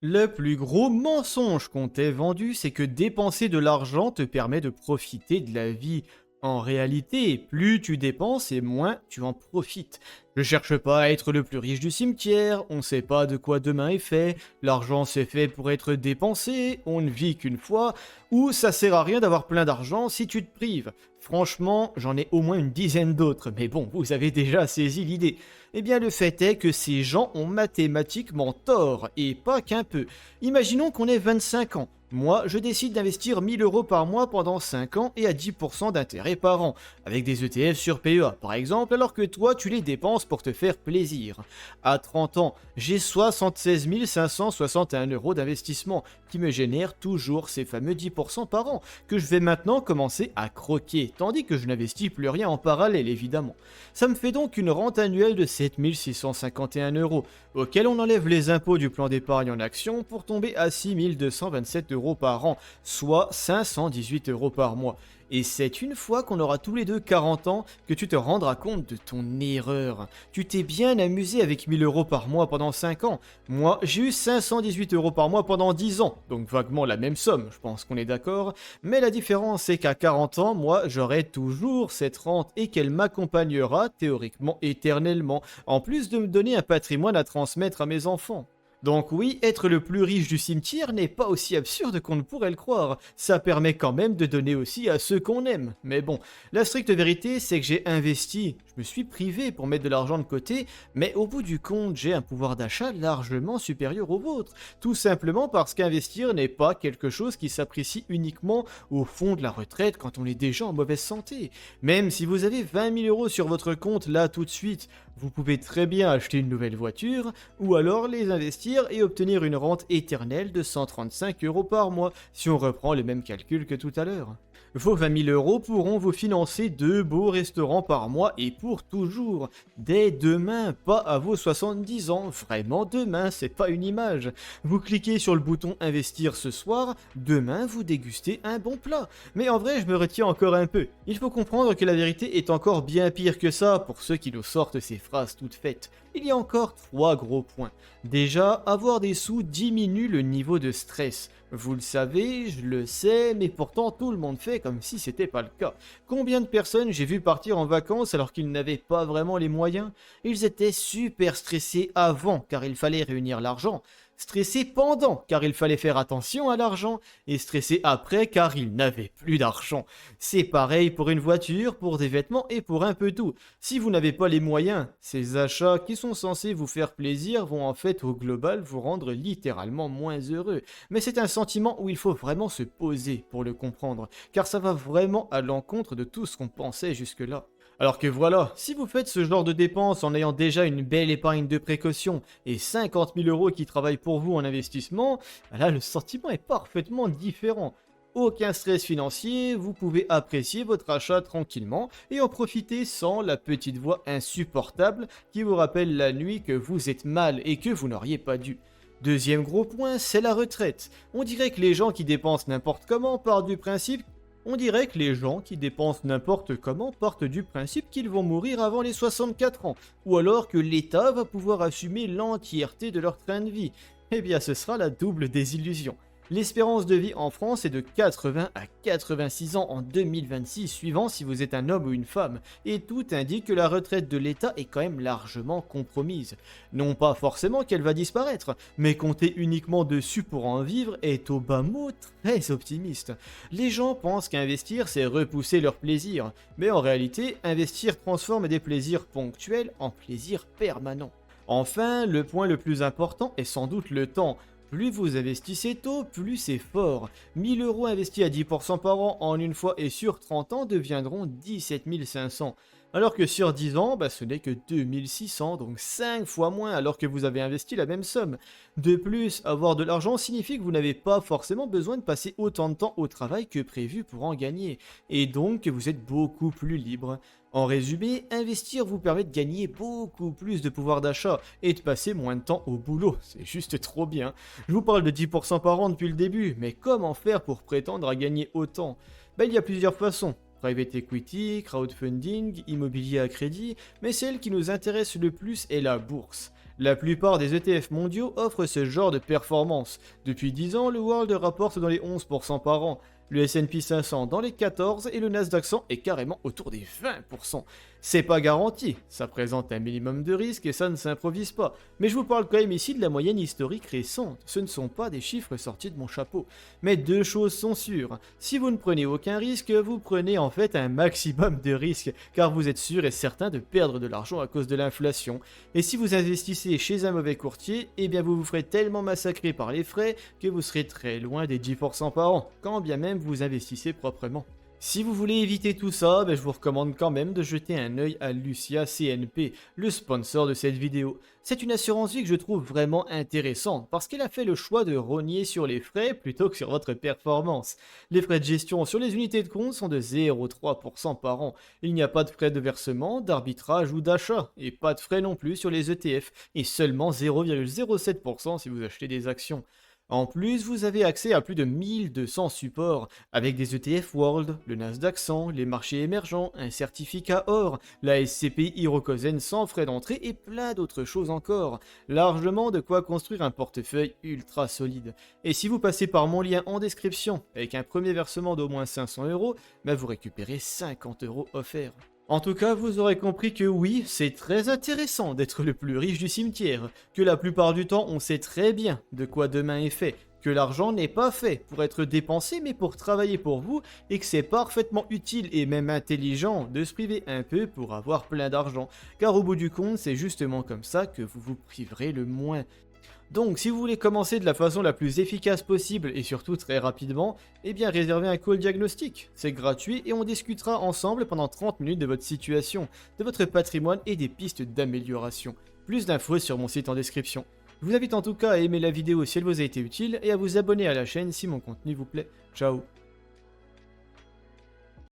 Le plus gros mensonge qu'on t'ait vendu, c'est que dépenser de l'argent te permet de profiter de la vie. En réalité, plus tu dépenses et moins tu en profites. Je cherche pas à être le plus riche du cimetière, on sait pas de quoi demain est fait, l'argent c'est fait pour être dépensé, on ne vit qu'une fois, ou ça sert à rien d'avoir plein d'argent si tu te prives. Franchement, j'en ai au moins une dizaine d'autres, mais bon, vous avez déjà saisi l'idée. Eh bien, le fait est que ces gens ont mathématiquement tort, et pas qu'un peu. Imaginons qu'on ait 25 ans. Moi, je décide d'investir 1 000 € par mois pendant 5 ans et à 10% d'intérêt par an, avec des ETF sur PEA par exemple, alors que toi tu les dépenses pour te faire plaisir. À 30 ans, j'ai 76 561 € d'investissement qui me génèrent toujours ces fameux 10% par an, que je vais maintenant commencer à croquer, tandis que je n'investis plus rien en parallèle évidemment. Ça me fait donc une rente annuelle de 7 651 €, auquel on enlève les impôts du plan d'épargne en action pour tomber à 6 227 € par an, soit 518 € par mois. Et c'est une fois qu'on aura tous les deux 40 ans que tu te rendras compte de ton erreur. Tu t'es bien amusé avec 1 000 € par mois pendant 5 ans. Moi, j'ai eu 518 € par mois pendant 10 ans, donc vaguement la même somme, je pense qu'on est d'accord. Mais la différence, c'est qu'à 40 ans, moi, j'aurai toujours cette rente et qu'elle m'accompagnera théoriquement éternellement, en plus de me donner un patrimoine à transmettre à mes enfants. Donc oui, être le plus riche du cimetière n'est pas aussi absurde qu'on ne pourrait le croire. Ça permet quand même de donner aussi à ceux qu'on aime. Mais bon, la stricte vérité, c'est que j'ai investi. Je me suis privé pour mettre de l'argent de côté, mais au bout du compte, j'ai un pouvoir d'achat largement supérieur au vôtre. Tout simplement parce qu'investir n'est pas quelque chose qui s'apprécie uniquement au fond de la retraite quand on est déjà en mauvaise santé. Même si vous avez 20 000 € sur votre compte là tout de suite, vous pouvez très bien acheter une nouvelle voiture ou alors les investir et obtenir une rente éternelle de 135 € par mois si on reprend le même calcul que tout à l'heure. Vos 20 000 € pourront vous financer 2 beaux restaurants par mois et pour toujours. Dès demain, pas à vos 70 ans. Vraiment demain, c'est pas une image. Vous cliquez sur le bouton investir ce soir, demain vous dégustez un bon plat. Mais en vrai, je me retiens encore un peu. Il faut comprendre que la vérité est encore bien pire que ça pour ceux qui nous sortent ces phrases toutes faites. Il y a encore 3 gros points. Déjà, avoir des sous diminue le niveau de stress. Vous le savez, je le sais, mais pourtant tout le monde fait comme si c'était pas le cas. Combien de personnes j'ai vu partir en vacances alors qu'ils n'avaient pas vraiment les moyens? Ils étaient super stressés avant car il fallait réunir l'argent, stressés pendant car il fallait faire attention à l'argent et stressés après car ils n'avaient plus d'argent. C'est pareil pour une voiture, pour des vêtements et pour un peu tout. Si vous n'avez pas les moyens, ces achats qui sont censés vous faire plaisir vont en fait au global vous rendre littéralement moins heureux. Mais c'est un sentiment où il faut vraiment se poser pour le comprendre, car ça va vraiment à l'encontre de tout ce qu'on pensait jusque-là. Alors que voilà, si vous faites ce genre de dépenses en ayant déjà une belle épargne de précaution et 50 000 € qui travaillent pour vous en investissement, là le sentiment est parfaitement différent. Aucun stress financier, vous pouvez apprécier votre achat tranquillement et en profiter sans la petite voix insupportable qui vous rappelle la nuit que vous êtes mal et que vous n'auriez pas dû. Deuxième gros point, c'est la retraite. On dirait que les gens qui dépensent n'importe comment partent du principe On dirait que les gens qui dépensent n'importe comment partent du principe qu'ils vont mourir avant les 64 ans, ou alors que l'État va pouvoir assumer l'entièreté de leur train de vie. Eh bien ce sera la double désillusion. L'espérance de vie en France est de 80 à 86 ans en 2026, suivant si vous êtes un homme ou une femme, et tout indique que la retraite de l'État est quand même largement compromise. Non pas forcément qu'elle va disparaître, mais compter uniquement dessus pour en vivre est au bas mot très optimiste. Les gens pensent qu'investir c'est repousser leur plaisir, mais en réalité, investir transforme des plaisirs ponctuels en plaisirs permanents. Enfin, le point le plus important est sans doute le temps. Plus vous investissez tôt, plus c'est fort. 1 000 € investis à 10% par an en une fois et sur 30 ans deviendront 17 500. Alors que sur 10 ans, ce n'est que 2600, donc 5 fois moins alors que vous avez investi la même somme. De plus, avoir de l'argent signifie que vous n'avez pas forcément besoin de passer autant de temps au travail que prévu pour en gagner, et donc que vous êtes beaucoup plus libre. En résumé, investir vous permet de gagner beaucoup plus de pouvoir d'achat et de passer moins de temps au boulot, c'est juste trop bien. Je vous parle de 10% par an depuis le début, mais comment faire pour prétendre à gagner autant? Il y a plusieurs façons. Private equity, crowdfunding, immobilier à crédit, mais celle qui nous intéresse le plus est la bourse. La plupart des ETF mondiaux offrent ce genre de performance. Depuis 10 ans, le World rapporte dans les 11% par an, le S&P 500 dans les 14 et le Nasdaq 100 est carrément autour des 20%. C'est pas garanti, ça présente un minimum de risque et ça ne s'improvise pas. Mais je vous parle quand même ici de la moyenne historique récente, ce ne sont pas des chiffres sortis de mon chapeau. Mais deux choses sont sûres, si vous ne prenez aucun risque, vous prenez en fait un maximum de risques, car vous êtes sûr et certain de perdre de l'argent à cause de l'inflation. Et si vous investissez chez un mauvais courtier, eh bien vous vous ferez tellement massacrer par les frais que vous serez très loin des 10% par an, quand bien même vous investissez proprement. Si vous voulez éviter tout ça, je vous recommande quand même de jeter un œil à Lucia CNP, le sponsor de cette vidéo. C'est une assurance vie que je trouve vraiment intéressante parce qu'elle a fait le choix de rogner sur les frais plutôt que sur votre performance. Les frais de gestion sur les unités de compte sont de 0,3% par an. Il n'y a pas de frais de versement, d'arbitrage ou d'achat, et pas de frais non plus sur les ETF, et seulement 0,07% si vous achetez des actions. En plus, vous avez accès à plus de 1200 supports, avec des ETF World, le Nasdaq 100, les marchés émergents, un certificat or, la SCPI Hirokozen sans frais d'entrée et plein d'autres choses encore. Largement de quoi construire un portefeuille ultra solide. Et si vous passez par mon lien en description, avec un premier versement d'au moins 500 €, vous récupérez 50 € offerts. En tout cas, vous aurez compris que oui, c'est très intéressant d'être le plus riche du cimetière, que la plupart du temps on sait très bien de quoi demain est fait, que l'argent n'est pas fait pour être dépensé mais pour travailler pour vous et que c'est parfaitement utile et même intelligent de se priver un peu pour avoir plein d'argent, car au bout du compte c'est justement comme ça que vous vous priverez le moins. Donc, si vous voulez commencer de la façon la plus efficace possible et surtout très rapidement, eh bien réservez un call diagnostic. C'est gratuit et on discutera ensemble pendant 30 minutes de votre situation, de votre patrimoine et des pistes d'amélioration. Plus d'infos sur mon site en description. Je vous invite en tout cas à aimer la vidéo si elle vous a été utile et à vous abonner à la chaîne si mon contenu vous plaît. Ciao.